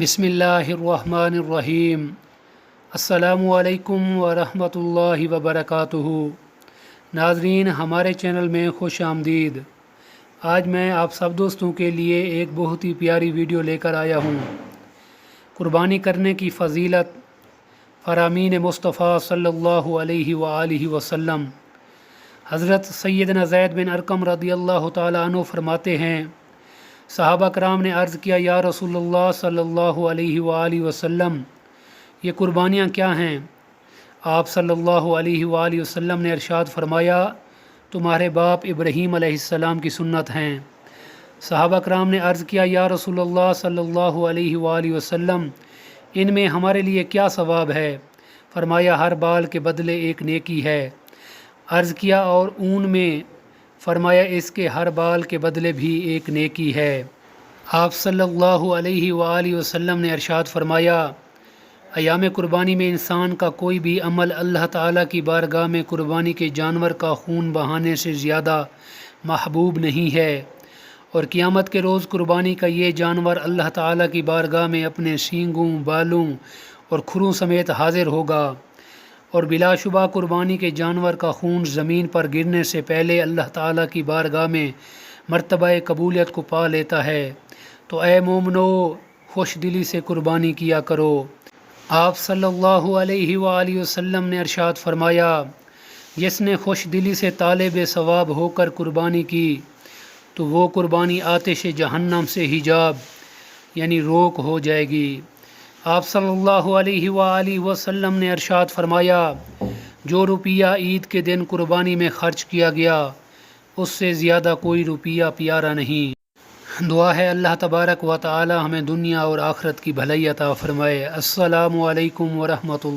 بسم اللہ الرحمن الرحیم۔ السلام علیکم ورحمۃ اللہ وبرکاتہ۔ ناظرین، ہمارے چینل میں خوش آمدید۔ آج میں آپ سب دوستوں کے لیے ایک بہت ہی پیاری ویڈیو لے کر آیا ہوں۔ قربانی کرنے کی فضیلت فرامین مصطفیٰ صلی اللہ علیہ وآلہ وسلم۔ حضرت سیدنا زید بن ارقم رضی اللہ تعالیٰ عنہ فرماتے ہیں، صحابہ کرام نے عرض کیا، یا رسول اللہ صلی اللہ علیہ وآلہ وسلم، یہ قربانیاں کیا ہیں؟ آپ صلی اللہ علیہ وآلہ وسلم نے ارشاد فرمایا، تمہارے باپ ابراہیم علیہ السلام کی سنت ہیں۔ صحابہ کرام نے عرض کیا، یا رسول اللہ صلی اللہ علیہ وآلہ وسلم، ان میں ہمارے لیے کیا ثواب ہے؟ فرمایا، ہر بال کے بدلے ایک نیکی ہے۔ عرض کیا، اور اون میں؟ فرمایا، اس کے ہر بال کے بدلے بھی ایک نیکی ہے۔ آپ صلی اللہ علیہ وآلہ وسلم نے ارشاد فرمایا، ایام قربانی میں انسان کا کوئی بھی عمل اللہ تعالیٰ کی بارگاہ میں قربانی کے جانور کا خون بہانے سے زیادہ محبوب نہیں ہے، اور قیامت کے روز قربانی کا یہ جانور اللہ تعالیٰ کی بارگاہ میں اپنے سینگوں، بالوں اور کھروں سمیت حاضر ہوگا، اور بلا شبہ قربانی کے جانور کا خون زمین پر گرنے سے پہلے اللہ تعالیٰ کی بارگاہ میں مرتبہ قبولیت کو پا لیتا ہے۔ تو اے مومنو، خوش دلی سے قربانی کیا کرو۔ آپ صلی اللہ علیہ وآلہ وسلم نے ارشاد فرمایا، جس نے خوش دلی سے طالب ثواب ہو کر قربانی کی تو وہ قربانی آتش جہنم سے حجاب یعنی روک ہو جائے گی۔ آپ صلی اللہ علیہ وآلہ وسلم نے ارشاد فرمایا، جو روپیہ عید کے دن قربانی میں خرچ کیا گیا اس سے زیادہ کوئی روپیہ پیارا نہیں۔ دعا ہے اللہ تبارک و تعالی ہمیں دنیا اور آخرت کی بھلائی عطا فرمائے۔ السلام علیکم ورحمۃ اللہ۔